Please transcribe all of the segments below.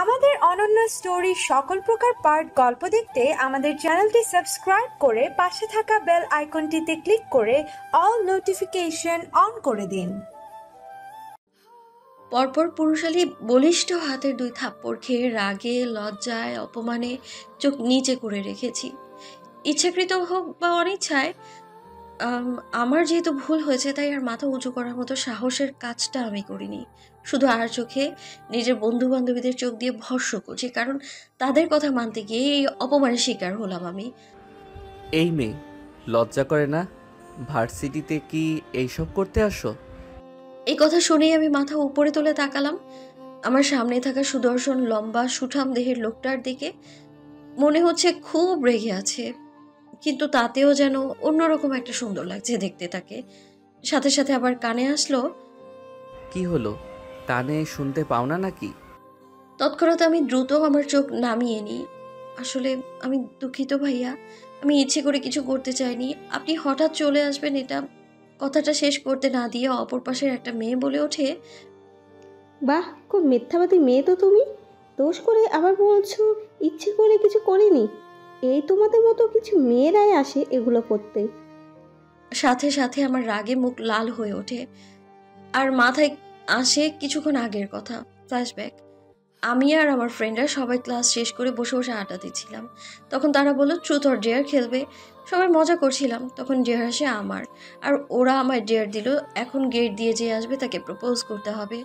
আমাদের অনন্য স্টোরি সকল প্রকার পার্ট গল্প দেখতে আমাদের চ্যানেলটি সাবস্ক্রাইব করে পাশে থাকা বেল আইকনটিতে ক্লিক করে অল নোটিফিকেশন অন করে দিন। পরপর পুরুষালী বলিষ্ঠ হাতের 2 থাপ্পড় খেয়ে রাগে, লজ্জায়, অপমানে চোখ নিচে করে রেখেছি। ইচ্ছাকৃত হোক বা অনিচ্ছায় আমার যেহেতু ভুল হয়েছে, তাই আর মাথা উঁচু করার মতো সাহসের কাজটা আমি করিনি। শুধু আর চোখে নিজের বন্ধু বান্ধবীদের চোখ দিয়ে ভর্ৎস করছি, কারণ তাদের কথা মানতে গিয়ে এই অপমানের শিকার হলাম আমি। এই মেয়ে, লজ্জা করে না? ভার্সিটিতে কি এইসব করতে আসো? এই কথা শুনেই আমি মাথা উপরে তুলে তাকালাম আমার সামনে থাকা সুদর্শন লম্বা সুঠাম দেহের লোকটার দিকে। মনে হচ্ছে খুব রেগে আছে, কিন্তু তাতেও যেন অন্যরকম একটা সুন্দর লাগছে দেখতে তাকে। সাথে সাথে আবার কানে আসলো, কি হলো, কানে শুনতে পাও না নাকি? তৎক্ষণাৎ আমি দ্রুত আমার চোখ নামিয়ে নিই। আসলে আমি দুঃখিত ভাইয়া, আমি ইচ্ছে করে কিছু করতে চাইনি। আপনি হঠাৎ চলে আসবেন, এটা কথাটা শেষ করতে না দিয়ে অপর পাশের একটা মেয়ে বলে ওঠে, বাহ, খুব মিথ্যাবাদী মেয়ে তো তুমি। দোষ করে আবার বলছো ইচ্ছে করে কিছু করিনি। এই তোমাদের মতো কিছু মেয়েরাই আসে এগুলো করতে। সাথে সাথে আমার রাগে মুখ লাল হয়ে ওঠে আর মাথায় আসে কিছুক্ষণ আগের কথা, ফ্ল্যাশব্যাক। আমি আর আমার ফ্রেন্ডরা সবাই ক্লাস শেষ করে বসে বসে আড্ডা দিচ্ছিলাম। তখন তারা বলল ট্রুথ অর ডেয়ার খেলবে। সবাই মজা করছিলাম। তখন ডেয়ার আসে আমার, আর ওরা আমার ডেয়ার দিল এখন গেট দিয়ে যে আসবে তাকে প্রপোজ করতে হবে।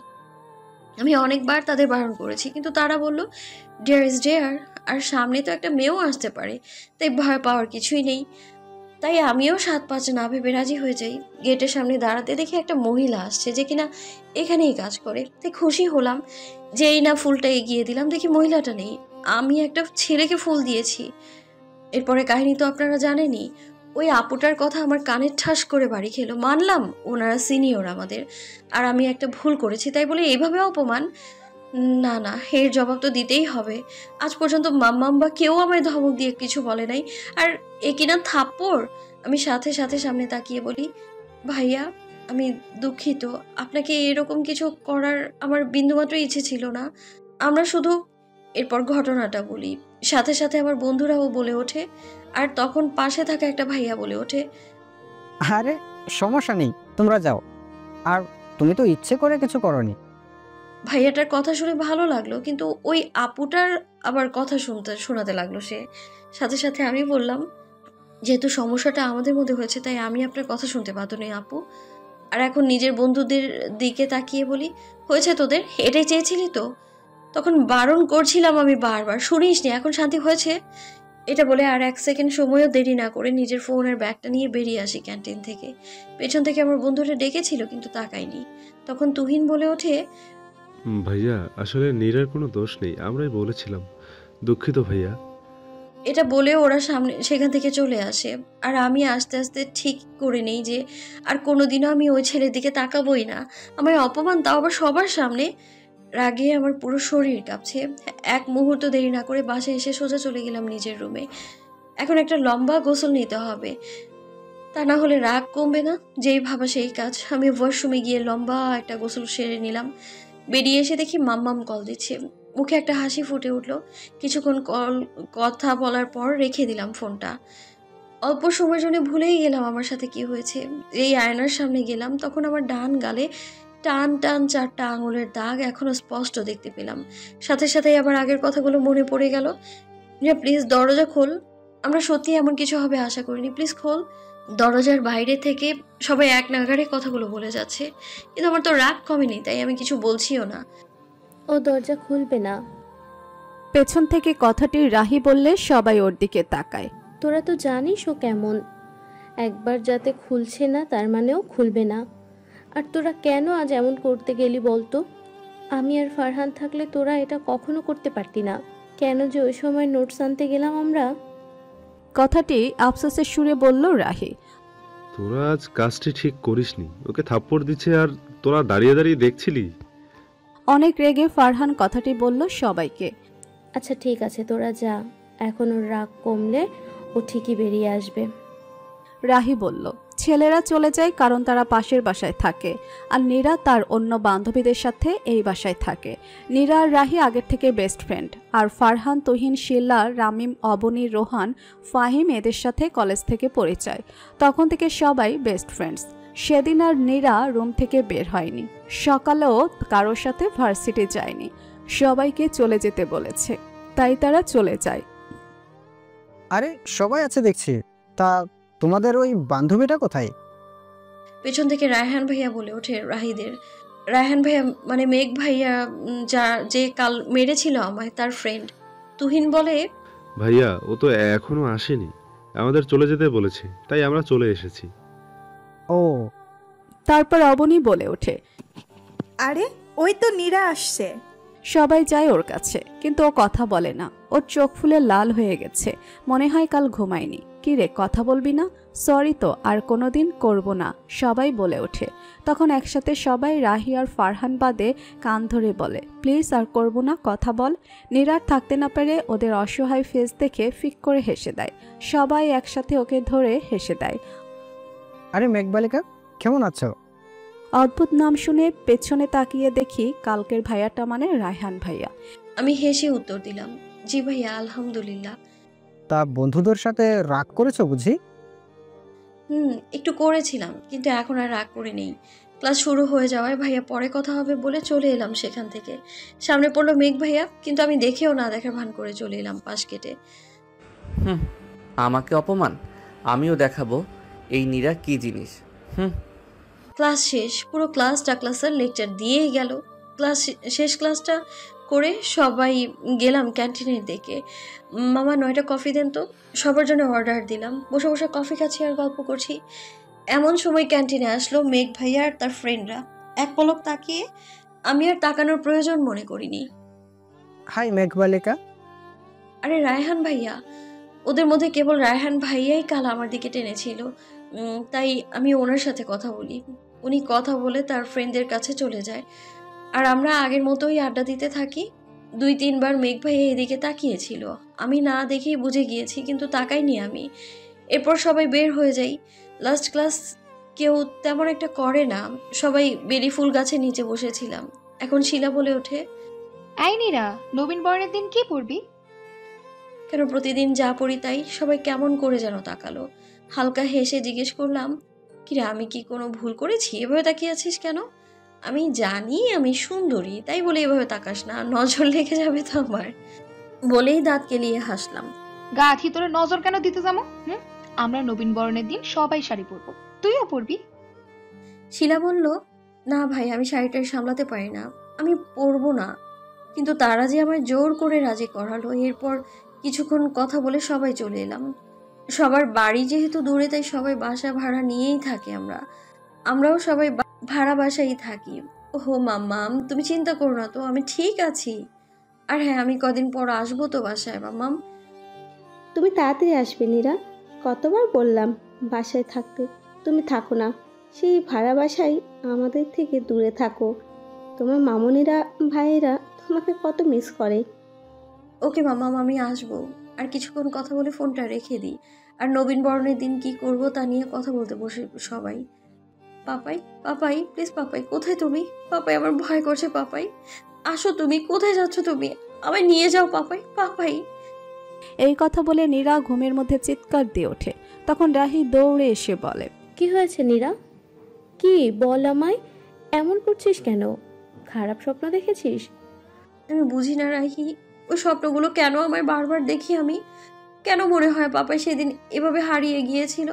আমি অনেকবার তাদের বারণ করেছি, কিন্তু তারা বলল ডেয়ার ইজ ডেয়ার, আর সামনে তো একটা মেয়েও আসতে পারে, তাই ভয় পাওয়ার কিছুই নেই। তাই আমিও 7-5 না ভেবে রাজি হয়ে যাই। গেটের সামনে দাঁড়াতে দেখি একটা মহিলা আসছে যে কিনা এখানেই কাজ করে, তাই খুশি হলাম। যেই না ফুলটা এগিয়ে দিলাম, দেখি মহিলাটা নেই, আমি একটা ছেলেকে ফুল দিয়েছি। এরপরে কাহিনী তো আপনারা জানেনই। ওই আপুটার কথা আমার কানে ঠাস করে বাড়ি খেলো। মানলাম ওনারা সিনিয়র আমাদের, আর আমি একটা ভুল করেছি, তাই বলে এইভাবে অপমান? না না, এর জবাব তো দিতেই হবে। আজ পর্যন্ত মাম্মাম বা কেউ আমায় ধমক দিয়ে কিছু বলে নাই, আর এ কিনা থাপ্পড়। আমি সাথে সাথে সামনে তাকিয়ে বলি, ভাইয়া আমি দুঃখিত, আপনাকে এরকম কিছু করার আমার বিন্দুমাত্র ইচ্ছে ছিল না। আমরা শুধু, এরপর ঘটনাটা বলি। সাথে সাথে আমার বন্ধুরাও বলে ওঠে, আর তখন পাশে থাকা একটা ভাইয়া বলে ওঠে, আরে সমস্যা নেই, তোমরা যাও। আর তুমি তো ইচ্ছে করে কিছু করনি। ভাইয়াটার কথা শুনে ভালো লাগলো, কিন্তু ওই আপুটার আবার কথা শোনাতে লাগলো সে। সাথে সাথে আমি বললাম, যেহেতু সমস্যাটা আমাদের মধ্যে হয়েছে, তাই আমি আপনার কথা শুনতে বাধ্য নই আপু। আর এখন নিজের বন্ধুদের দিকে তাকিয়ে বলি, হয়েছে তোদের, এটাই চেয়েছিলি তো? তখন বারণ করছিলাম আমি বারবার, শুনিস নি, এখন শান্তি হয়েছে? এটা বলে আর 1 সেকেন্ড সময়ও দেরি না করে নিজের ফোন আর ব্যাগটা নিয়ে বেরিয়ে আসি ক্যান্টিন থেকে। পেছন থেকে আমার বন্ধুরা ডেকেছিল, কিন্তু তাকাইনি। তখন তুহিন বলে ওঠে, ভাইয়া আসলে নীরার কোনো দোষ নেই, আমরাই বলেছিলাম। দুঃখিত ভাইয়া। এটা বলে ওরা সামনে সেখান থেকে চলে আসে, আর আমি আস্তে আস্তে ঠিক করে নেই যে আর কোনোদিনও আমি ওই ছেলের দিকে তাকাবোই না। আমার অপমান, তাও আবার সবার সামনে। রাগে আমার পুরো শরীর কাঁপছে। এক মুহূর্ত দেরি না করে বাসায় এসে সোজা চলে গেলাম নিজের রুমে। এখন একটা লম্বা গোসল নিতে হবে, তা না হলে রাগ কমবে না। যেই ভাবা সেই কাজ। আমি ওয়াশরুমে গিয়ে লম্বা একটা গোসল সেরে নিলাম। বেরিয়ে এসে দেখি মাম্মাম কল দিচ্ছে। মুখে একটা হাসি ফুটে উঠলো। কিছুক্ষণ কথা বলার পর রেখে দিলাম ফোনটা। অল্প সময়ের জন্য ভুলেই গেলাম আমার সাথে কি হয়েছে। এই আয়নার সামনে গেলাম, তখন আমার ডান গালে টান টান 4টা আঙুলের দাগ এখনো স্পষ্ট দেখতে পেলাম। সাথে সাথে আবার আগের কথাগুলো মনে পড়ে গেল। প্লিজ দরজা খোল, আমরা সত্যি এমন কিছু হবে আশা করিনি, প্লিজ খোল। দরজার বাইরে থেকে সবাই এক নাগাড়ে কথাগুলো বলে যাচ্ছে, কিন্তু আমার তো রাগ কমেনি, তাই আমি কিছু বলছিও না। ও দরজা খুলবে না। পেছন থেকে কথাটি রাহি বললে সবাই ওর দিকে তাকায়। তোরা তো জানিস ও কেমন। একবার যাতে খুলছে না তার মানেও খুলবে না। আর তোরা কেন আজ এমন করতে গেলি বলতো? আমি আর ফারহান থাকলে তোরা এটা কখনো করতে পারতি না। কেন যে ওই সময় নোটস আনতে গেলাম আমরা। কথাটি আফসোসের সুরে বলল রাহি। তোরা আজ কাজটি ঠিক করিসনি, ওকে থাপ্পড় দিচ্ছে আর তোরা দাঁড়িয়ে দাঁড়িয়ে দেখছিলি। অনেক রেগে ফারহান কথাটি বলল সবাইকে। আচ্ছা ঠিক আছে, তোরা যা, এখন ওর রাগ কমলে ও ঠিকই বেরিয়ে আসবে। রাহি বলল, ছেলেরা চলে যায় কারণ তারা পাশের বাসায় থাকে, আর নীরা তার অন্য বান্ধবীদের সাথে এই বাসায় থাকে। নীরা আর রাহি আগের থেকে বেস্ট ফ্রেন্ড, আর ফারহান, তুহিন, শিলা, রামিম, অবনী, রোহান, ফাহিম এদের সাথে কলেজ থেকে পরিচয়। তখন থেকে সবাই বেস্ট ফ্রেন্ডস। সেদিন আর নীরা রুম থেকে বের হয়নি, সকালেও কারোর সাথে ভার্সিটি যায়নি। সবাইকে চলে যেতে বলেছে, তাই তারা চলে যায়। আরে সবাই আছে দেখছি, তা তোমাদের ওই বান্ধবীটা কোথায়? পেছন থেকে রায়হান ভাইয়া বলে ওঠে রাহিদের। রায়হান ভাইয়া মানে মেঘ ভাইয়া, যে কাল মেরেছিল আমায়, তার ফ্রেন্ড। তুহিন বলে, ভাইয়া ও তো এখনো আসেনি, আমাদের চলে যেতে বলেছে, তাই আমরা চলে এসেছি। ও, তারপর অবনী বলে ওঠে, আরে ওই তো নীরা আসছে। সবাই যায় ওর কাছে, কিন্তু ও কথা বলে না। ওর চোখ ফুলে লাল হয়ে গেছে, মনে হয় কাল ঘুমায়নি। কি রে, কথা বলবি না? সরি তো, আর কোনোদিন করব না, সবাই বলে ওঠে। তখন একসাথে সবাই রাহি আর ফারহান বাদে কান ধরে বলে, প্লিজ আর করব না, কথা বল। নীরার থাকতে না পেরে ওদের অসহায় ফেস দেখে ফিক করে হেসে দেয়। সবাই একসাথে ওকে ধরে হেসে দেয়। আরে মেঘবালিকা, কেমন আছো? অদ্ভুত নাম শুনে পেছনে তাকিয়ে দেখি কালকের ভাইয়াটা মানে রায়হান ভাইয়া। আমি হেসে উত্তর দিলাম, জি ভাইয়া, আলহামদুলিল্লাহ। তা বন্ধুদের সাথে রাগ করেছো বুঝি? একটু করেছিলাম, কিন্তু এখন আর রাগ করে নেই। ক্লাস শুরু হয়ে যাওয়ায় ভাইয়া পরে কথা হবে বলে চলে এলাম সেখান থেকে। সামনে পড়লো মেঘ ভাইয়া, কিন্তু আমি দেখেও না দেখার ভান করে চলে এলাম পাশ কেটে। আমাকে অপমান, আমিও দেখাবো এই নীরা কি জিনিস। ক্লাস শেষ, পুরো ক্লাস ডাকলা স্যার লেকচার দিয়েই গেল। শেষ ক্লাসটা করে সবাই গেলাম ক্যান্টিনের দিকে। মামা 9টা কফি দেন তো। সবার জন্য অর্ডার দিলাম, বসে বসে কফি খাচ্ছি আর গল্প করছি। এমন সময় ক্যান্টিনে আসলো মেঘ ভাইয়া আর তার ফ্রেন্ডরা। এক পলক তাকিয়ে আমি আর তাকানোর প্রয়োজন মনে করিনি। হাই মেঘবালিকা। আরে রায়হান ভাইয়া। ওদের মধ্যে কেবল রায়হান ভাইয়াই কাল আমার দিকে টেনেছিল, তাই আমি ওনার সাথে কথা বলি। উনি কথা বলে তার ফ্রেন্ডদের কাছে চলে যায়, আর আমরা আগের মতোই আড্ডা দিতে থাকি। 2-3 বার মেঘ ভাইয়া এদিকে তাকিয়েছিল, আমি না দেখেই বুঝে গিয়েছি, কিন্তু তাকাইনি আমি। এরপর সবাই বের হয়ে যাই। লাস্ট ক্লাস কেউ তেমন একটা করে না, সবাই বেলি ফুল গাছের নিচে বসেছিলাম। এখন শিলা বলে ওঠে, এই নীরা, নবীন বরণের দিন কি পড়বি? কেন প্রতিদিন যা পড়ি তাই। সবাই কেমন করে যেন তাকালো। হালকা হেসে জিজ্ঞেস করলাম, কিরে আমি কি কোনো ভুল করেছি? এভাবে তাকিয়ে আছিস কেন? আমি জানি আমি সুন্দরী, তাই বলে এভাবে তাকাস না, নজর লেগে যাবে তো আমার। বলেই দাঁত কেলিয়ে হাসলাম। গাথি, তোরে নজর কেন দিতে যাবো? আমরা নবীন বরণের দিন সবাই শাড়ি পরবো, তুইও পরবি। শিলা বলল, না ভাই, আমি শাড়িটা সামলাতে পারি না, আমি পরবো না। কিন্তু তারা যে আমায় জোর করে রাজি করালো। এরপর কিছুক্ষণ কথা বলে সবাই চলে এলাম। সবার বাড়ি যেহেতু দূরে, তাই সবাই বাসা ভাড়া নিয়েই থাকি। আমরাও সবাই ভাড়া বাসায় থাকি। ওহো মাম্মাম, তুমি চিন্তা করো না তো, আমি ঠিক আছি। আর হ্যাঁ, আমি কদিন পর আসবো তো বাসায় মাম্মাম। তুমি তাড়াতাড়ি আসবে নীরা, কতবার বললাম বাসায় থাকতে, তুমি থাকো না। সেই ভাড়া বাসায় আমাদের থেকে দূরে থাকো। তোমার মামনিরা, ভাইয়েরা তোমাকে কত মিস করে। ওকে মাম্মাম, আমি আসবো। আর কিছুক্ষণ কথা বলে ফোনটা রেখে দিই, আর নবীন বরণের দিন কি করব তা নিয়ে কথা বলতে বসে সবাই। পাপাই, পাপাই প্লিজ, পাপাই কোথায় তুমি? পাপাই, আমার ভয় করছে। পাপাই আসো, তুমি কোথায় যাচ্ছ? তুমি আমায় নিয়ে যাও পাপাই, পাপাই। এই কথা বলে নীরা ঘুমের মধ্যে চিৎকার দিয়ে ওঠে। তখন রাহি দৌড়ে এসে বলে, কি হয়েছে নীরা? কি বল আমায়, এমন করছিস কেন? খারাপ স্বপ্ন দেখেছিস? আমি বুঝি না রাহি, ওই স্বপ্নগুলো কেন আমার বারবার দেখি আমি। কেন মনে হয় পাপাই সেদিন এভাবে হারিয়ে গিয়েছিল?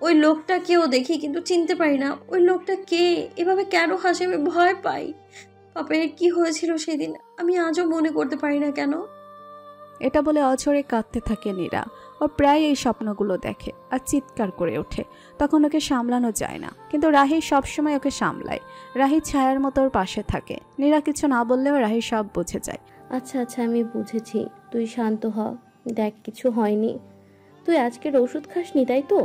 ওই লোকটাকেও দেখি, কিন্তু চিনতে পারি না ওই লোকটা কে। এভাবে কেন হাসে, আমি ভয় পাই। পাপাইয়ের কি হয়েছিল সেদিন, আমি আজও মনে করতে পারি না কেন। এটা বলে অঝরে কাঁদতে থাকে নীরা। ও প্রায় এই স্বপ্নগুলো দেখে আর চিৎকার করে ওঠে। তখন ওকে সামলানো যায় না, কিন্তু রাহি সবসময় ওকে সামলায়। রাহি ছায়ার মতো ওর পাশে থাকে। নীরা কিছু না বললেও রাহি সব বুঝে যায়। আচ্ছা আচ্ছা, আমি বুঝেছি, তুই শান্ত হ, দেখ কিছু হয়নি। তুই আজকের ওষুধ খাসনি তাই তো?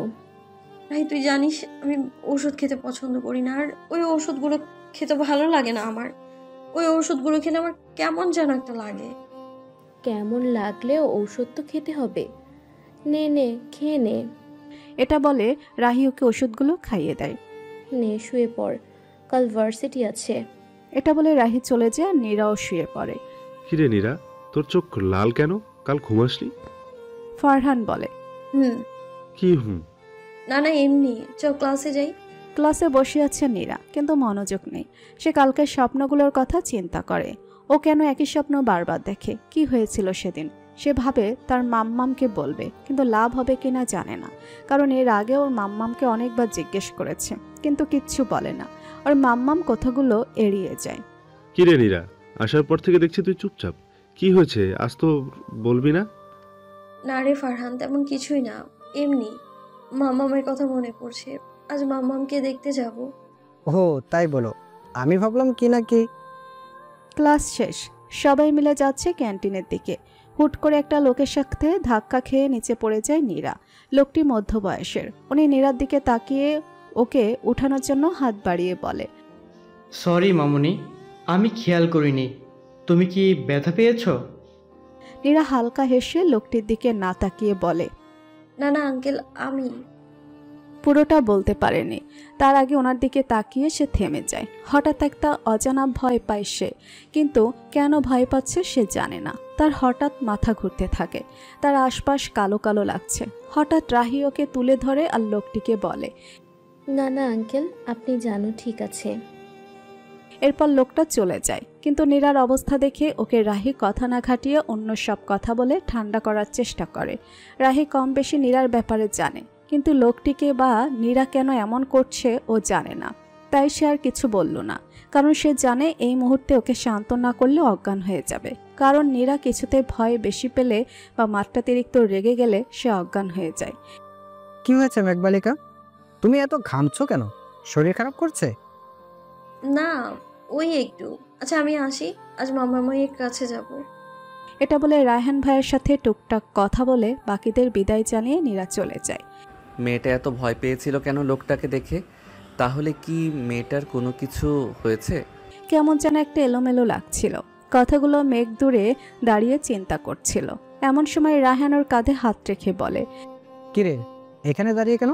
রাহি, তুই জানিস আমি ওষুধ খেতে পছন্দ করি না, আর ওই ওষুধগুলো খেতে ভালো লাগে না আমার। ওই ওষুধগুলো খেলে আমার কেমন যেন একটা লাগে। কেমন লাগলেও ঔষধ তো খেতে হবে। নে নে, খেয়ে নে। এটা বলে রাহি ওকে ওষুধগুলো খাইয়ে দেয়। নে শুয়ে পড়, কাল ভার্সিটি আছে। এটা বলে রাহি চলে যায় আর নীরাও শুয়ে পড়ে। কিরে নীরা, তোর চোখ লাল কেন? কাল ঘুমাসনি? ফারহান বলে, কি না না এমনি, চল ক্লাসে যাই। ক্লাসে বসে আছে নীরা, কিন্তু মনোযোগ নেই। সে কালকের স্বপ্নগুলোর কথা চিন্তা করে। ও কেন একই স্বপ্ন বারবার দেখে? কি হয়েছিল সেদিন? সে ভাবে তার মাম্মামকে বলবে, কিন্তু লাভ হবে কিনা জানে না। কারণ এর আগে ওর মাম্মামকে অনেকবার জিজ্ঞেস করেছে, কিন্তু কিচ্ছু বলে না। ওর মাম্মাম কথাগুলো এড়িয়ে যায়। কিরে নীরা, আসার পর থেকে দেখছি তুই চুপচাপ। কি হয়েছে আজ তো বলবি না? না রে ফারহান, তেমন কিছুই না, এমনি মাম্মামের কথা মনে পড়ছে। আজ মাম্মামকে দেখতে যাব। ও তাই বলো, আমি ভাবলাম কি না কি। ক্লাস শেষ, সবাই মিলে যাচ্ছে ক্যান্টিনের দিকে। হুট করে একটা লোকের সাথে ধাক্কা খেয়ে নিচে পড়ে যায় নীরা। লোকটি মধ্যবয়সের। উনি নীরার দিকে তাকিয়ে ওকে উঠানোর জন্য হাত বাড়িয়ে বলে, সরি মামুনি, আমি খেয়াল করিনি। তুমি কি ব্যথা পেয়েছো? নীরা হালকা হেসে লোকটির দিকে না তাকিয়ে বলে, না না আঙ্কেল, আমি। পুরোটা বলতে পারেনি। তার আগে ওনার দিকে তাকিয়ে সে থেমে যায়। হঠাৎ একটা অজানা ভয় পায় সে, কিন্তু কেন ভয় পাচ্ছে সে জানে না। তার হঠাৎ মাথা ঘুরতে থাকে, তার আশপাশ কালো কালো লাগছে। হঠাৎ রাহি ওকে তুলে ধরে আর লোকটিকে বলে, না না আঙ্কেল, আপনি জানো ঠিক আছে। এরপর লোকটা চলে যায়। কিন্তু নীরার অবস্থা দেখে ওকে রাহি কথা না ঘাটিয়ে অন্য সব কথা বলে ঠান্ডা করার চেষ্টা করে। রাহি কম বেশি নীরার ব্যাপারে জানে, কিন্তু লোকটিকে বা নীরা কেন এমন করছে ও জানে না। তাই সে আর কিছু বলল না, কারণ সে জানে এই মুহূর্তে ওকে শান্ত না করলে অজ্ঞান হয়ে যাবে। কারণ নীরা কিছুতে ভয় বেশি পেলে বা মাত্রাতিরিক্ত রেগে গেলে সে অজ্ঞান হয়ে যায়। কি হয়েছে মেঘবালিকা, তুমি এত ঘামছো কেন? শরীর খারাপ করছে? না, ওই একটু। আচ্ছা আমি আসি, আজ মামামাইয়ের কাছে যাব। এটা বলে রায়হান ভাইয়ের সাথে টুকটাক কথা বলে বাকিদের বিদায় জানিয়ে নীরা চলে যায়। মেয়েটা এত ভয় পেয়েছিল কেন লোকটাকে দেখে? তাহলে কি মেয়েটার কোনো কিছু হয়েছে? কেমন যেন একটা এলোমেলো লাগছিল। কথাগুলো মেঘ দূরে দাঁড়িয়ে চিন্তা করছিল। এমন সময় রায়হান ওর কাঁধে হাত রেখে বলে, কিরে এখানে দাঁড়িয়ে কেন?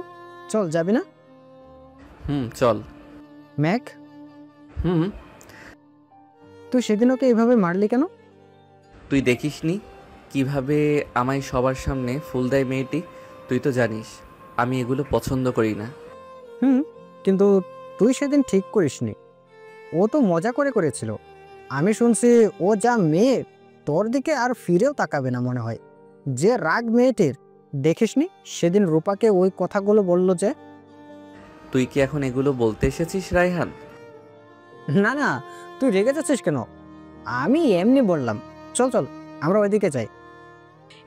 চল, যাবি না? চল। ম্যাক, তুই সেদিন ওকে এভাবে মারলি কেন? তুই দেখিসনি কিভাবে আমায় সবার সামনে ফুল দেয় মেয়েটি? তুই তো জানিস আমি এগুলো পছন্দ করি না। কিন্তু তুই সেদিন ঠিক করিসনি। ও তো মজা করে করেছিল। আমি শুনছি ও যা মেয়ে, তোর দিকে আর ফিরেও তাকাবে না মনে হয়। যে রাগ মেয়েটির, দেখিসনি সেদিন রূপাকে ওই কথাগুলো বলল যে। তুই কি এখন এগুলো বলতে এসেছিস রায়হান? না না, তুই রেগে যাচ্ছিস কেন? আমি এমনি বললাম। চল চল, আমরা ওইদিকে যাই।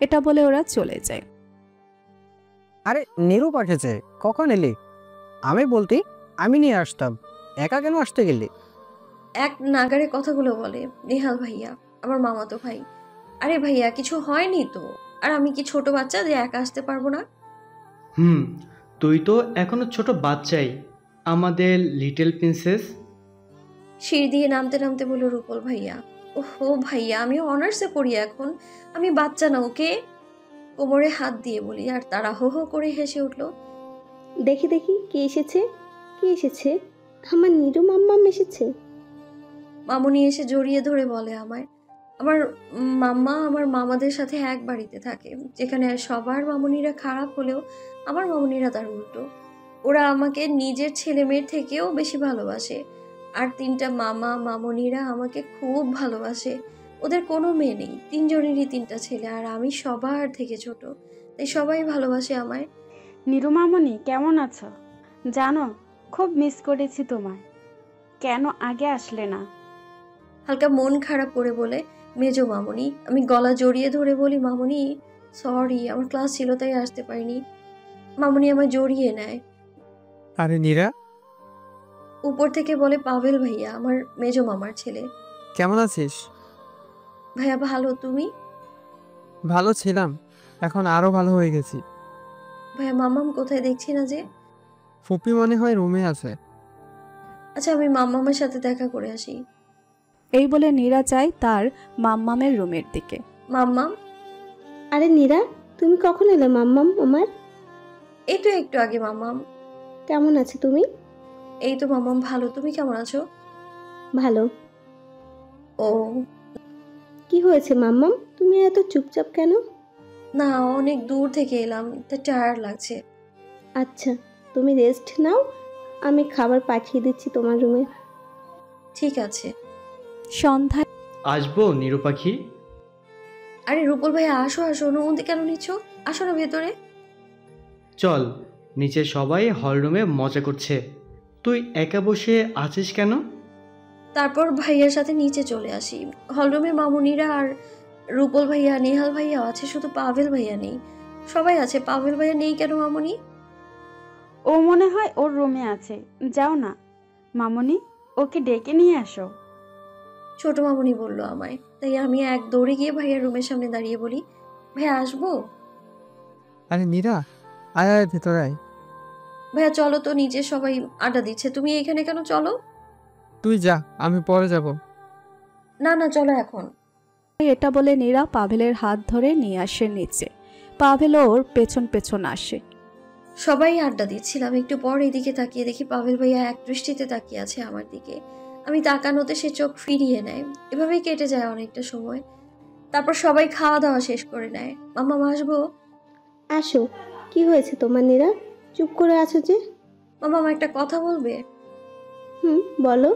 এটা বলে ওরা চলে যায়। আরে নিরু পাঠিয়েছে, কখন এলি? আমি বলতি আমি নিয়ে আসতাম, একা কেন আসতে গেলি? এক নাগারে কথাগুলো বলে নেহাল ভাইয়া, আমার মামাতো ভাই। আরে ভাইয়া কিছু হয়নি তো, আর আমি কি ছোট বাচ্চা যে একা আসতে পারবো না? তুই তো এখনো ছোট বাচ্চাই, আমাদের লিটল প্রিন্সেস। সিঁড়ি দিয়ে নামতে নামতে বলল রূপল ভাইয়া। ওহো ভাইয়া, আমি অনার্সে পড়ি এখন, আমি বাচ্চা না, ওকে? কোমরে হাত দিয়ে বলি, আর তারা হো হো করে হেসে উঠলো। দেখি দেখি কে এসেছে, কে এসেছে? আমার নিরু মাম্মাম এসেছে। মামুনি এসে জড়িয়ে ধরে বলে আমায়, আমার মাম্মা আমার মামাদের সাথে এক বাড়িতে থাকে, যেখানে সবার মামুনিরা খারাপ হলেও আমার মামুনিরা তার উল্টো। ওরা আমাকে নিজের ছেলে মেয়ের থেকেও বেশি ভালোবাসে। আর 3টা মামা মামুনিরা আমাকে খুব ভালোবাসে। ওদের কোনো মেয়ে নেই, 3জনেরই 3টা ছেলে, আর আমি সবার থেকে ছোট, তাই সবাই ভালোবাসে আমায়। নিরু মামনি কেমন আছো? জানো খুব মিস করেছি তোমায়, কেন আগে আসলে না? হালকা মন খারাপ করে বলে মেজো মামুনি। আমি গলা জড়িয়ে ধরে বলি, মামুনি সরি, আমার ক্লাস ছিল তাই আসতে পারিনি। মামুনি আমায় জড়িয়ে নেয়। আরে নীরা, উপর থেকে বলে পাভেল ভাইয়া, আমার মেজো মামার ছেলে। কেমন আছিস? ভাইয়া ভালো, তুমি? ভালো ছিলাম, এখন আরো ভালো হয়ে গেছি। ভাইয়া মামাম কোথায়, দেখছি না যে? ফুপি মনে হয় রুমে আছে। আচ্ছা আমি মামামের সাথে দেখা করে আসি। এই বলে নীরা যায় তার মাম্মামের রুমের দিকে। মাম্মাম, আরে নীরা, তুমি কখন এলে মাম্মাম আমার? এই তো একটু আগে মাম্মাম। কেমন আছো তুমি? এই তো মাম্মাম ভালো, তুমি কেমন আছো? ভালো। ও কি হয়েছে মাম্মাম, তুমি এত চুপচাপ কেন? না, অনেক দূর থেকে এলাম, তাই টায়ার্ড লাগছে। আচ্ছা, তুমি রেস্ট নাও, আমি খাবার পাঠিয়ে দিচ্ছি তোমার রুমে। ঠিক আছে। সন্ধ্যায় আসবো নিরু পাখি? আরে রূপল ভাই, আসো আসো, অনুমতি কেন নিচ্ছ? আসো না ভেতরে। চল, নিচে সবাই হলরুমে মজা করছে, তুই একা বসে আছিস কেন? তারপর ভাইয়ার সাথে নিচে চলে আসি। হলরুমে মামুনিরা আর রূপল ভাইয়া, নেহাল ভাইয়া আছে, শুধু পাভেল ভাইয়া নেই। সবাই আছে, পাভেল ভাইয়া নেই কেন মামুনি? ও মনে হয় ওর রুমে আছে, যাও না মামুনি, ওকে ডেকে নিয়ে আসো। ছোট মামুনি বলল আমায়, তাই আমি এক দৌড়ে গিয়ে ভাইয়ার রুমের সামনে দাঁড়িয়ে বলি, ভাইয়া আসবো? আরে নীরা, আয় আয় ভেতরে আয়। ভাইয়া চলো তো, নিচে সবাই আড্ডা দিচ্ছে, তুমি এখানে কেন? চলো। তুই যা, আমি পরে যাব। না না, চলো এখন। এটা বলে নীরা পাভেলের হাত ধরে নিয়ে আসে নিচে। পাভেল ওর পেছন পেছন আসে। সবাই আড্ডা দিচ্ছিলাম, একটু পর এদিকে তাকিয়ে দেখি পাভেল ভাইয়া এক দৃষ্টিতে তাকিয়ে আছে আমার দিকে। আমি তাকানোতে সে চোখ ফিরিয়ে নেয়। এভাবেই কেটে যায় অনেকটা সময়। তারপর সবাই খাওয়া দাওয়া শেষ করে নেয়। মাম্মা আসবো? আসো। কি হয়েছে তোমার নীরা, চুপ করে আছো যে? মাম্মা একটা কথা বলবে? বলো।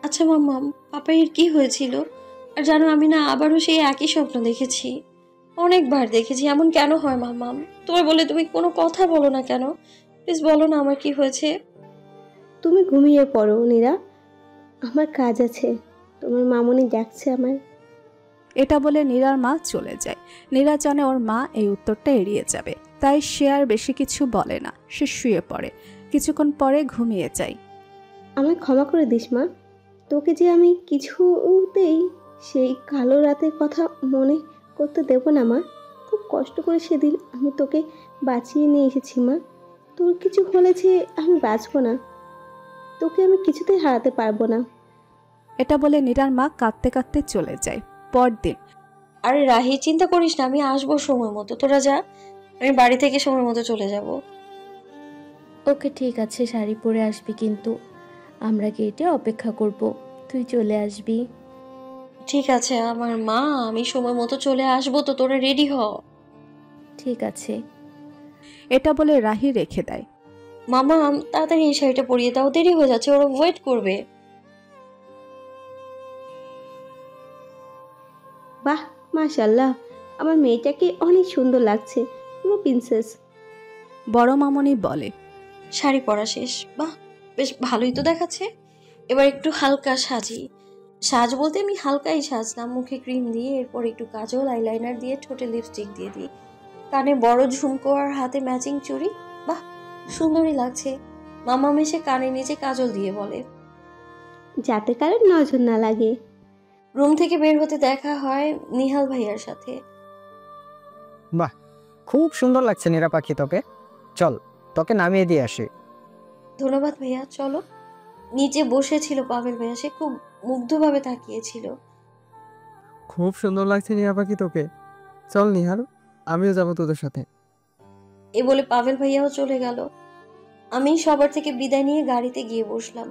আচ্ছা মাম্মাম, পাপাইয়ের কি হয়েছিল? আর জানো, আমি না আবারও সেই একই স্বপ্ন দেখেছি। অনেকবার দেখেছি। এমন কেন হয় মাম্মাম? তোমার বলে তুমি কোনো কথা বলো না কেন? প্লিজ বলো না আমার কি হয়েছে। তুমি ঘুমিয়ে পড়ো নীরা, আমার কাজ আছে, তোমার মামুনি ডাকছে আমার। এটা বলে নীরার মা চলে যায়। নীরা জানে ওর মা এই উত্তরটা এড়িয়ে যাবে, তাই সে আর বেশি কিছু বলে না। সে শুয়ে পড়ে, কিছুক্ষণ পরে ঘুমিয়ে যায়। আমায় ক্ষমা করে দিস মা, তোকে যে আমি কিছুতেই সেই কালো রাতের কথা মনে করতে দেব না মা। খুব কষ্ট করে সেদিন আমি তোকে বাঁচিয়ে নিয়ে এসেছি মা। তোর কিছু হলে যে আমি বাঁচবো না, তোকে আমি কিছুতেই হারাতে পারবো না। এটা বলে নীরার মা কাঁদতে কাঁদতে চলে যায়। পরদিন। আরে রাহি, চিন্তা করিস না, আমি আসবো সময় মতো, তোরা যা, আমি বাড়ি থেকে সময় মতো চলে যাব। ওকে ঠিক আছে, শাড়ি পরে আসবি কিন্তু, আমরা গেটে অপেক্ষা করব, তুই চলে আসবি। ঠিক আছে আমার মা, আমি সময় মতো চলে আসবো, তো তোরা রেডি হ। ঠিক আছে। এটা বলে রাহি রেখে দেয়। মামা তাড়াতাড়ি এই শাড়িটা পরিয়ে দাও, দেরি হয়ে যাচ্ছে, ওরা ওয়েট করবে। বাহ, মাশাআল্লাহ, আমার মেয়েটাকে অনেক সুন্দর লাগছে, পুরো প্রিন্সেস। বড় মামনি বলে, শাড়ি পরা শেষ। বাহ, বেশ ভালোই তো দেখাচ্ছে। এবার একটু হালকা সাজি। সাজ বলতে আমি হালকাই সাজলাম, মুখে ক্রিম দিয়ে, এরপর একটু কাজল, আইলাইনার দিয়ে, ঠোঁটে লিপস্টিক দিয়ে দিই, কানে বড় ঝুমকো আর হাতে ম্যাচিং চুড়ি। বাহ, সুন্দরই লাগছে। মামা মেশে কানে নিচে কাজল দিয়ে বলে, যাতে কারোর নজর না লাগে। রুম থেকে বের হতে দেখা হয় নিহাল ভাইয়ার সাথে। বাহ, খুব সুন্দর লাগছে নীরা পাখি তোকে, চল তোকে নামিয়ে দিয়ে আসি। ধন্যবাদ ভাইয়া, চলো। নিচে বসেছিল পাভেল ভাইয়া, সে খুব মুগ্ধভাবে তাকিয়েছিল। খুব সুন্দর লাগছে নীরা পাখি তোকে, চল নিহাল, আমিও যাবো তোদের সাথে। এ বলে পাভেল ভাইয়াও চলে গেল। আমি সবার থেকে বিদায় নিয়ে গাড়িতে গিয়ে বসলাম।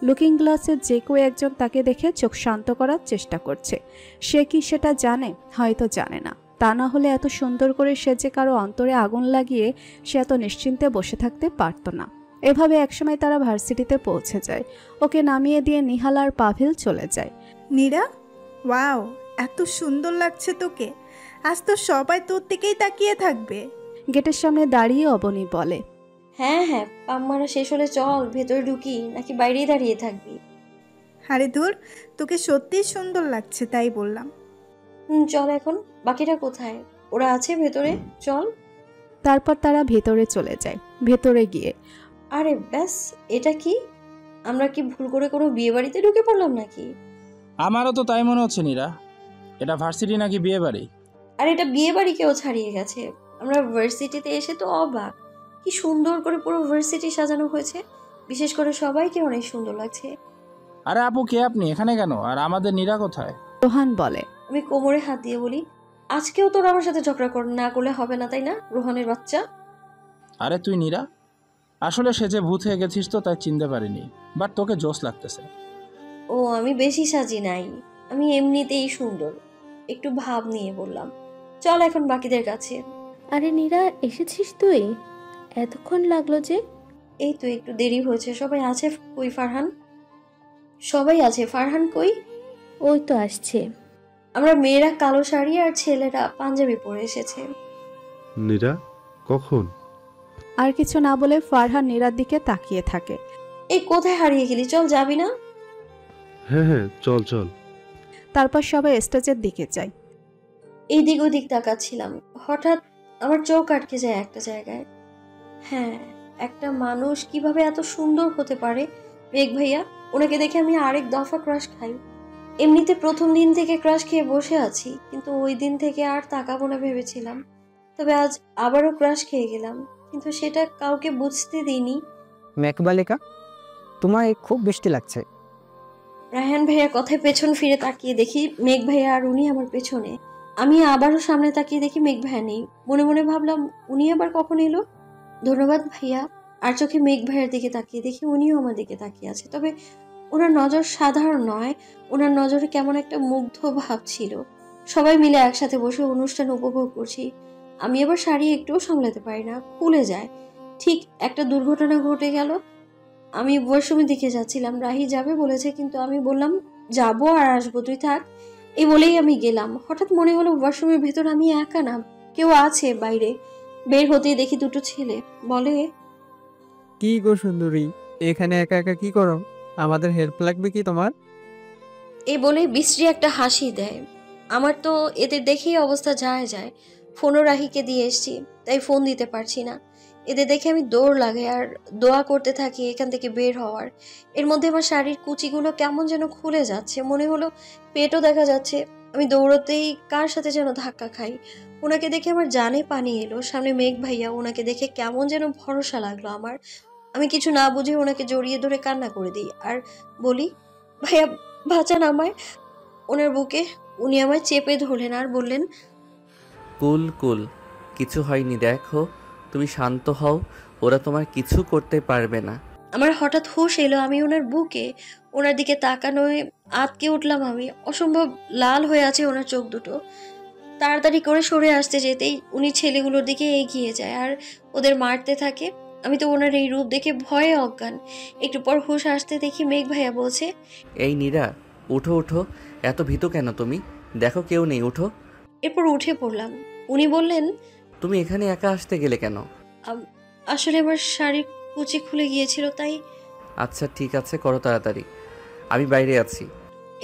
লুকিং গ্লাসে যে কেউ একজন তাকে দেখে চোখ শান্ত করার চেষ্টা করছে। সে কি সেটা জানে? হয়তো জানে না। তা না হলে এত সুন্দর করে সেজে কারো অন্তরে আগুন লাগিয়ে সে এত নিশ্চিন্তে বসে থাকতে পারত না। এভাবে একসময় তারা ভার্সিটিতে পৌঁছে যায়। ওকে নামিয়ে দিয়ে নিহাল আর পাভেল চলে যায়। নীরা, ওয়াও, এত সুন্দর লাগছে তোকে, আজ তো সবাই তোর দিকেই তাকিয়ে থাকবে। গেটের সামনে দাঁড়িয়ে অবনী বলে, হ্যাঁ হ্যাঁ, পাম মারা শেষ হলে চল ভেতরে ঢুকি, নাকি বাইরেই দাঁড়িয়ে থাকবি? আরে ধুর, তোকে সত্যিই সুন্দর লাগছে তাই বললাম। চল এখন। বাকিরা কোথায়? ওরা আছে ভেতরে, চল। তারপর তারা ভেতরে চলে যায়। ভেতরে গিয়ে, আরে ব্যাস, এটা কি? আমরা কি ভুল করে কোনো বিয়ে বাড়িতে ঢুকে পড়লাম নাকি? আমারও তো তাই মনে হচ্ছে নীরা, এটা ভার্সিটি নাকি বিয়ে বাড়ি? আর এটা বিয়ে বাড়ি কেউ ছাড়িয়ে গেছে। আমরা ভার্সিটিতে এসে তো অবাক, কি সুন্দর করে পুরো ভার্সিটি সাজানো হয়েছে, বিশেষ করে সবাইকে অনেক সুন্দর লাগছে। আরে আপু, কে আপনি? এখানে কেন? আর আমাদের নীরা কোথায়? রোহান বলে। আমি কোমরে হাত দিয়ে বলি, আজকেও তোর আমার সাথে ঝগড়া না করলে হবে না, তাই না রোহানের বাচ্চা? আরে তুই নীরা, আসলে সে যে ভূত হয়ে গেছিস তো তাই চিনতে পারিনি, বাট তোকে জোশ লাগতেছে। ও আমি বেশি সাজি নাই, আমি এমনিতেই সুন্দর, একটু ভাব নিয়ে বললাম। চল এখন বাকিদের কাছে। আরে নীরা, এসেছিস তুই? এতক্ষণ লাগলো যে? এই তো একটু দেরি হয়েছে। সবাই আছে কই? ফারহান? সবাই আছে, ফারহান কই? ওই তো আসছে। আমরা মেয়েরা কালো শাড়ি আর ছেলেরা পাঞ্জাবি পরে এসেছে। নীরা, কখন? আর কিছু না বলে ফারহান নীরার দিকে তাকিয়ে থাকে। এই কোথায় হারিয়ে গেলি? চল, যাবি না? হ্যাঁ হ্যাঁ, চল চল। তারপর সবাই স্টেজের দিকে যায়। এইদিক ওদিক তাকাচ্ছিলাম, হঠাৎ আমার চোখ আটকে যায় একটা জায়গায়। হ্যাঁ, একটা মানুষ কিভাবে এত সুন্দর হতে পারে? মেঘ ভাইয়া, ওনাকে দেখে আমি আরেক দফা ক্রাশ খাই। এমনিতে প্রথম দিন থেকে ক্রাশ খেয়ে বসে আছি, কিন্তু ওই দিন থেকে আর তাকাবো না ভেবেছিলাম। তবে আজ আবারও ক্রাশ খেয়ে গেলাম, কিন্তু সেটা কাউকে বুঝতে দিইনি। মেঘবালিকা, তোমায় খুব বৃষ্টি লাগছে। রায়হান ভাইয়ার কথায় পেছন ফিরে তাকিয়ে দেখি মেঘ ভাইয়া আর উনি আমার পেছনে। আমি আবারও সামনে তাকিয়ে দেখি মেঘ ভাইয়া নেই। মনে মনে ভাবলাম, উনি আবার কখন এলো? ধন্যবাদ ভাইয়া। আর চোখে মেঘ ভাইয়ের দিকে তাকিয়ে দেখি উনিও আমার দিকে তাকিয়ে আছে। তবে ওনার নজর সাধারণ নয়, ওনার নজরে কেমন একটা মুগ্ধ ভাব ছিল। সবাই মিলে একসাথে বসে অনুষ্ঠান উপভোগ করছি। আমি আবার শাড়ি একটুও সামলাতে পারি না, খুলে যায়। ঠিক একটা দুর্ঘটনা ঘটে গেল। আমি ওয়াশরুমের দিকে যাচ্ছিলাম, রাহি যাবে বলেছে, কিন্তু আমি বললাম যাবো আর আসবো, তুই থাক, এই বলেই আমি গেলাম। হঠাৎ মনে হলো ওয়াশরুমের ভেতর আমি একা না, কেউ আছে বাইরে। বের হতেই দেখি দুটো ছেলে। বলে, কি গো সুন্দরী, এখানে একা একা কি করো? আমাদের হেল্প লাগবে কি তোমার? এই বলে বিশ্রী একটা হাসি দেয়। আমার তো এদের দেখেই অবস্থা যায় যায়। ফোনও রাহিকে দিয়ে এসছি, তাই ফোন দিতে পারছি না। এদের দেখে আমি দৌড় লাগে আর দোয়া করতে থাকি এখান থেকে বের হওয়ার। এর মধ্যে আমার শাড়ির কুচিগুলো কেমন যেন খুলে যাচ্ছে, মনে হলো পেটও দেখা যাচ্ছে। আমি দৌড়তেই কার সাথে যেন ধাক্কা খাই। ওনাকে দেখে আমার জানে পানি এলো। সামনে মেঘ ভাইয়া, ওনাকে দেখে কেমন যেন ভরসা লাগলো আমার। আমি কিছু না বুঝে ওনাকে জড়িয়ে ধরে কান্না করে দিই আর বলি, ভাইয়া বাঁচান আমায়। ওনার বুকে উনি আমায় চেপে ধরলেন আর বললেন, কুল কুল, কিছু হয়নি, দেখো তুমি শান্ত হও, ওরা তোমার কিছু করতে পারবে না। আমার হঠাৎ হুঁশ এলো, আমি ওনার বুকে, ওনার দিকে তাকানোয় আটকে উঠলাম। আমি অসম্ভব লাল হয়ে আছে ওনার চোখ দুটো। তাড়াতাড়ি করে সরে আসতে যেতেই উনি ছেলেগুলোর দিকে এগিয়ে যায় আর ওদের মারতে থাকে। আমি তো ওনার এই রূপ দেখে ভয়ে অজ্ঞান। একটু পর হুঁশ আসতে দেখি মেঘ ভাইয়া বলছে, এই নীরা, উঠো উঠো, এত ভীত কেন তুমি? দেখো কেউ নেই, উঠো। এরপর উঠে পড়লাম। উনি বললেন, তুমি এখানে একা আসতে গেলে কেন? আসলে আমার শাড়ির কুচি খুলে গিয়েছিল তাই। আচ্ছা ঠিক আছে, করো তাড়াতাড়ি, আমি বাইরে আছি।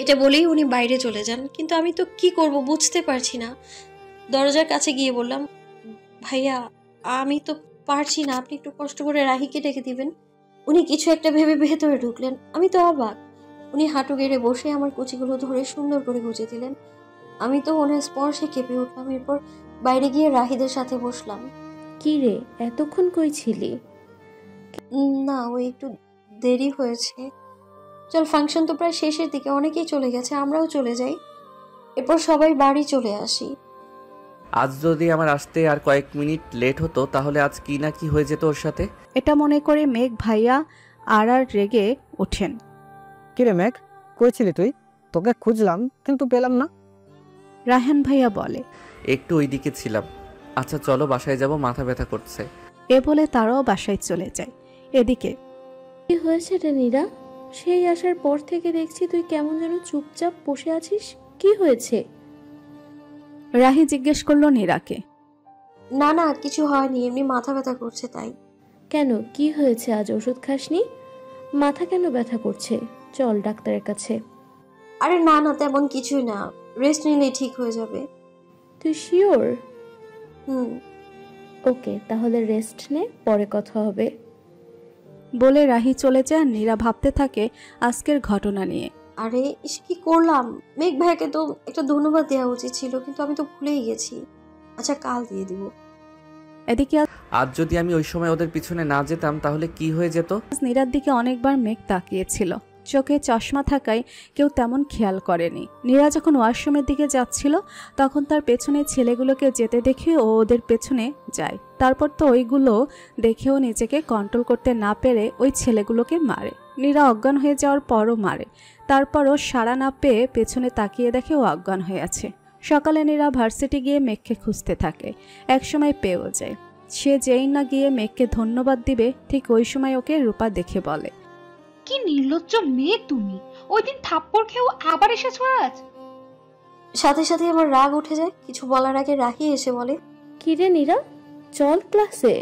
এটা বলেই উনি বাইরে চলে যান, কিন্তু আমি তো কি করব বুঝতে পারছি না। দরজার কাছে গিয়ে বললাম, ভাইয়া আমি তো পারছি না, আপনি একটু কষ্ট করে রাহিকে ডেকে দিবেন। উনি কিছু একটা ভেবে ভেতরে ঢুকলেন। আমি তো অবাক। উনি হাঁটু গেড়ে বসে আমার কুচিগুলো ধরে সুন্দর করে গুজে দিলেন। আমি তো ওনার স্পর্শে কেঁপে উঠলাম। এরপর বাইরে গিয়ে রাহিদের সাথে বসলাম। কি রে, এতক্ষণ কই ছিলি? না, ওই একটু দেরি হয়েছে। চল, ফাংশন তো প্রায় শেষের দিকে, অনেকেই চলে গেছে, আমরাও চলে যাই। এরপর সবাই বাড়ি চলে আসি। আজ যদি আমার আসতে আর কয়েক মিনিট লেট হতো তাহলে আজ কি না কি হয়ে যেত ওর সাথে। এটা মনে করে মেঘ ভাইয়া আর রেগে ওঠেন। কিরে মেঘ, কই ছিলি তুই? তোকে খুঁজলাম কিন্তু পেলাম না। রায়হান ভাইয়া বলে, একটু ওইদিকে ছিলাম। আচ্ছা চলো বাসায় যাব, মাথা ব্যথা করছে। এ বলে তারাও বাসায় চলে যায়। এদিকে, কি হয়েছে রে নীরা? সেই আসার পর থেকে দেখছি তুই কেমন যেন চুপচাপ বসে আছিস, কি হয়েছে? রাহি জিজ্ঞেস করলো নীরাকে। না না, কিছু হয়নি, এমনি মাথা ব্যথা করছে তাই। কেন, কি হয়েছে? আজ ওষুধ খাসনি? মাথা কেন ব্যথা করছে? চল ডাক্তারের কাছে। আরে না না, তেমন কিছুই না, রেস্ট নিলেই ঠিক হয়ে যাবে। তুই শিওর? হুম। ওকে, তাহলে রেস্ট নে, পরে কথা হবে। বলে রাহি চলে যায়। নীরা ভাবতে থাকে আজকের ঘটনা নিয়ে। আরে ইস, কি করলাম! মেঘ ভাইকে তো একটা ধন্যবাদ দেওয়া উচিত ছিল, কিন্তু আমি তো ভুলেই গেছি। আচ্ছা, কাল দিয়ে দিব। এদিকে আজ যদি আমি ওই সময় ওদের পিছনে না যেতাম তাহলে কি হয়ে যেত? নীরার দিকে অনেকবার মেঘ তাকিয়েছিল। চোখে চশমা থাকায় কেউ তেমন খেয়াল করেনি। নীরা যখন ওয়াশরুমের দিকে যাচ্ছিল তখন তার পেছনে ছেলেগুলোকে যেতে দেখে ও ওদের পেছনে যায়। তারপর তো ওইগুলো দেখেও নিজেকে কন্ট্রোল করতে না পেরে ওই ছেলেগুলোকে মারে। নীরা অজ্ঞান হয়ে যাওয়ার পরও মারে। তারপরও সাড়া না পেয়ে পেছনে তাকিয়ে দেখে ও অজ্ঞান হয়ে আছে। সকালে নীরা ভার্সিটি গিয়ে মেঘকে খুঁজতে থাকে, একসময় পেয়েও যায়। সে যেই না গিয়ে মেঘকে ধন্যবাদ দিবে ঠিক ওই সময় ওকে রূপা দেখে বলে, কি নির্লজ্জ মেয়ে তুমি, ওই দিন থাপ্পড় খেয়েও আবার এসেছো আজ। সাথে সাথে আমার রাগ উঠে যায়। কিছু বলার আগে রাহি এসে বলে, কিরে নীরা, চল ক্লাসে।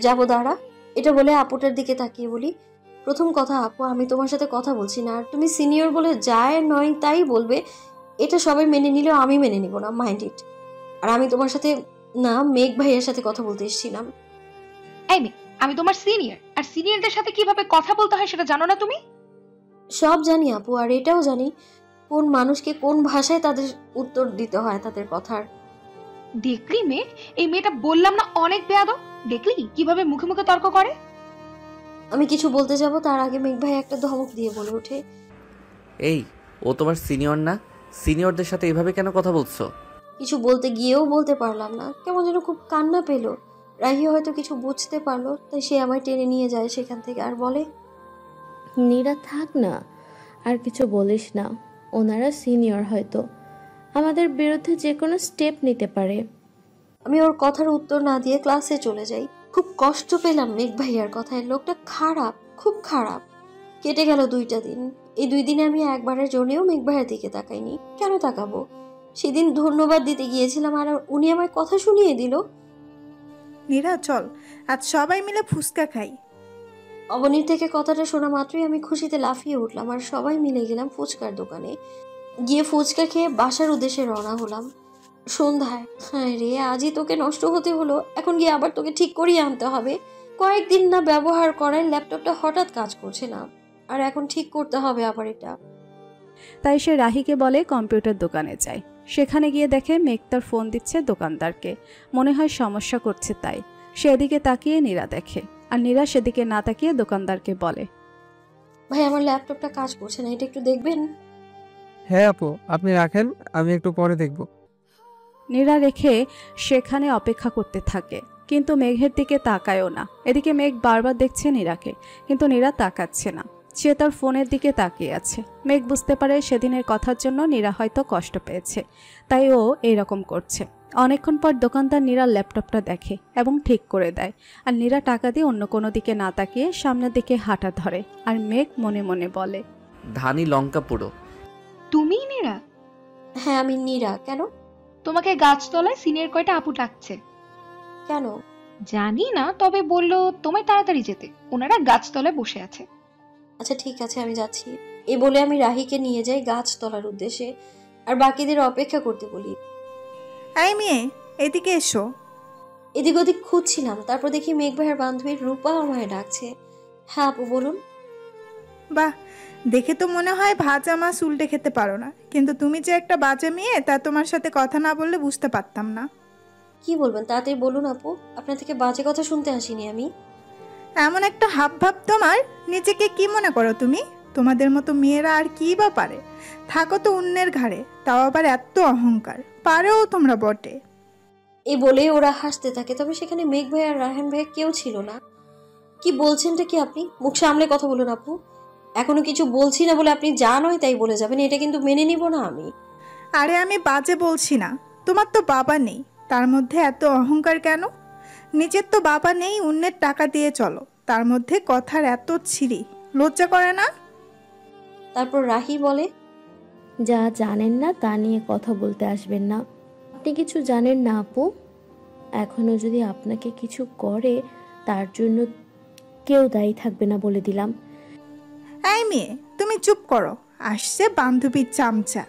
যাবো, দাঁড়া। এটা বলে আপুটার দিকে তাকিয়ে বলি, প্রথম কথা আপু, আমি তোমার সাথে কথা বলছি না, আর তুমি সিনিয়র বলে যায় নয় তাই বলবে, এটা সবাই মেনে নিলেও আমি মেনে নিব না, মাইন্ড ইট। আর আমি তোমার সাথে না, মেঘ ভাইয়ের সাথে কথা বলতে এসেছিলাম। এই মেয়ে, আমি তোমার সিনিয়র, আর সিনিয়রদের সাথে কিভাবে কথা বলতে হয় সেটা জানো না তুমি? সব জানি আপু, আর এটাও জানি কোন মানুষকে কোন ভাষায় তাদের উত্তর দিতে হয় তাদের কথার। দেখলি মেয়ে, এই মেয়েটা বললাম না অনেক বেয়াদব। দেখলি কিভাবে মুখে মুখে তর্ক করে। আমি কিছু বলতে যাব তার আগে মেঘ ভাই একটা ধমক দিয়ে বলে ওঠে, এই, ও তোমার সিনিয়র না? সিনিয়রদের সাথে এভাবে কেন কথা বলছো? কিছু বলতে গিয়েও বলতে পারলাম না, কেমন যেন খুব কান্না পেলো। রাহি হয়তো কিছু বুঝতে পারলো, তাই সে আমায় টেনে নিয়ে যায় সেখান থেকে আর বলে, নীরা থাক না, আর কিছু বলিস না, ওনারা সিনিয়র, হয়তো আমাদের বিরুদ্ধে যে কোনো স্টেপ নিতে পারে। আমি ওর কথার উত্তর না দিয়ে ক্লাসে চলে যাই। খুব কষ্ট পেলাম মেঘ ভাইয়ার কথায়, লোকটা খারাপ, খুব খারাপ। কেটে গেল 2টা দিন। এই 2 দিনে আমি একবারের জন্যও মেঘ ভাইয়ের দিকে তাকাইনি। কেন তাকাবো? সেদিন ধন্যবাদ দিতে গিয়েছিলাম আর উনি আমায় কথা শুনিয়ে দিল। নীরা চল, আজ সবাই মিলে ফুচকা খাই। অবনীর থেকে কথাটা শোনা মাত্রই আমি খুশিতে লাফিয়ে উঠলাম আর সবাই মিলে গেলাম ফুচকার দোকানে। গিয়ে ফুচকা খেয়ে বাসার উদ্দেশ্যে রওনা হলাম। সন্ধ্যায়, হ্যাঁ রে, আজই তোকে নষ্ট হতে হলো, এখন গিয়ে আবার তোকে ঠিক করিয়ে আনতে হবে। কয়েকদিন না ব্যবহার করায় ল্যাপটপটা হঠাৎ কাজ করছে না, আর এখন ঠিক করতে হবে আবার এটা। তাই সে রাহিকে বলে কম্পিউটার দোকানে যায়। সেখানে গিয়ে দেখে মেঘ তার ফোন দিচ্ছে দোকানদারকে, মনে হয় সমস্যা করছে। তাই সে এদিকে তাকিয়ে নীরা দেখে, আর নীরা সেদিকে না তাকিয়ে দোকানদারকে বলে, ভাই আমার ল্যাপটপটা কাজ করছে না, এটা একটু দেখবেন। হ্যাঁ আপু, আপনি রাখেন, আমি একটু পরে দেখব। নীরা রেখে সেখানে অপেক্ষা করতে থাকে, কিন্তু মেঘের দিকে তাকায়ও না। এদিকে মেঘ বারবার দেখছে নীরাকে, কিন্তু নীরা তাকাচ্ছে না। সে তার ফোনের দিকে তাকিয়ে আছে। মেঘ বুঝতে পারে সেদিনের কথার জন্য নীরা হয়তো কষ্ট পেয়েছে, তাই ও এইরকম করছে। অনেকক্ষণ পর দোকানদার নীরার ল্যাপটপটা দেখে এবং ঠিক করে দেয়, আর নীরা টাকা দিয়ে অন্য কোনো দিকে না তাকিয়ে সামনের দিকে হাঁটা ধরে। আর মেঘ মনে মনে বলে, ধানি লঙ্কা পুরো। তুমি নীরা? হ্যাঁ আমি নীরা। কেন? তোমাকে গাছতলায় সিনিয়র কয়টা আপু ডাকছে। কেন জানি না, তবে বললো তোমায় তাড়াতাড়ি যেতে, ওনারা গাছতলায় বসে আছে। আচ্ছা ঠিক আছে, আমি যাচ্ছি। এই বলে আমি রাহিকে নিয়ে যাই গাছতলার উদ্দেশ্যে, আর বাকিদের অপেক্ষা করতে বলি। এই মেয়ে, এদিকে এসো। এদিক ওদিক খুঁজছিলাম, তারপর দেখি মেঘ ভাইয়ের বান্ধবী রূপা আমায় ডাকছে। হ্যাঁ আপু বলুন। বাহ, দেখে তো মনে হয় ভাজা মাছ উল্টে খেতে পারো না, কিন্তু তুমি যে একটা বাজে মেয়ে তা তোমার সাথে কথা না বললে বুঝতে পারতাম না। কি বলবেন তাড়াতাড়ি বলুন আপু, আপনার থেকে বাজে কথা শুনতে আসিনি আমি। এমন একটা হাব ভাব তোমার, নিজেকে কি মনে করো তুমি? তোমাদের মতো মেয়েরা আর কি বা পারে? থাকো তো অন্যের ঘাড়ে, তাও আবার এত অহংকার, পারেও তোমরা বটে। এই বলে ওরা হাসতে থাকে, তবে সেখানে মেঘ ভাই আর রায়হান ভাই কেউ ছিল না। কি বলছেনটা কি আপনি? মুখ সামলে কথা বলুন আপু। এখনো কিছু বলছি না বলে আপনি যা নয় তাই বলে যাবেন, এটা কিন্তু মেনে নিব না আমি। আরে আমি বাজে বলছি না, তোমার তো বাবা নেই, তার মধ্যে এত অহংকার কেন? নিজের তো বাবা নেই, অন্যের টাকা দিয়ে চলো, তার মধ্যে কথার এত ছিরি, লজ্জা করে না? তারপর রাহি বলে, যা জানেন না তা নিয়ে কথা বলতে আসবেন না। আপনি কিছু জানেন না আপু, এখনো যদি আপনাকে কিছু করে তার জন্য কেউ দায়ী থাকবে না, বলে দিলাম। এই মেয়ে, তুমি চুপ করো, আসছে বান্ধবীর চামচা।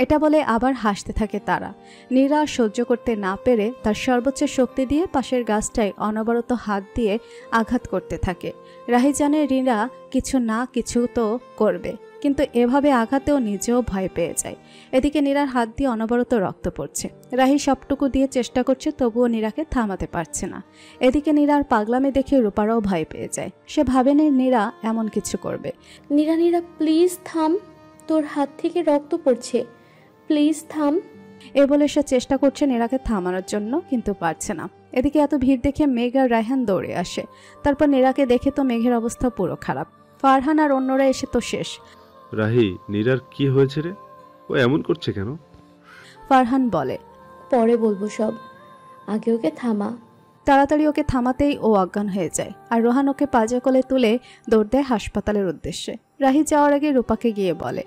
এটা বলে আবার হাসতে থাকে তারা। নীরা সহ্য করতে না পেরে তার সর্বোচ্চ শক্তি দিয়ে পাশের গাছটায় অনবরত হাত দিয়ে আঘাত করতে থাকে। রাহি জানে নীরা কিছু না কিছু তো করবে, কিন্তু এভাবে আঘাতেও নিজেও ভয় পেয়ে যায়। এদিকে নীরার হাত দিয়ে অনবরত রক্ত পড়ছে। রাহি সবটুকু দিয়ে চেষ্টা করছে, তবুও নীরাকে থামাতে পারছে না। এদিকে নীরার পাগলামি দেখে রূপারাও ভয় পেয়ে যায়। সে ভাবেনি নীরা এমন কিছু করবে। নীরা নীরা প্লিজ থাম, তোর হাত থেকে রক্ত পড়ছে, প্লিজ থাম। এ বলে সে চেষ্টা করছে নীরাকে থামানোর জন্য, কিন্তু পারছে না। এদিকে এত ভিড় দেখে মেঘ আর রায়হান দৌড়ে আসে। তারপর নীরাকে দেখে তো মেঘের অবস্থা পুরো খারাপ। ফারহান আর অন্যরা এসে তো শেষ। রাহি, নীরার কি হয়েছে রে? ও এমন করছে কেন? ফারহান বলে, পরে বলবো সব, আগে ওকে থামা। তাড়াতাড়ি ওকে থামাতেই ও অজ্ঞান হয়ে যায়, আর রোহান ওকে পাজা কোলে তুলে দৌড় দেয় হাসপাতালের উদ্দেশ্যে। রাহি যাওয়ার আগে রূপাকে গিয়ে বলে,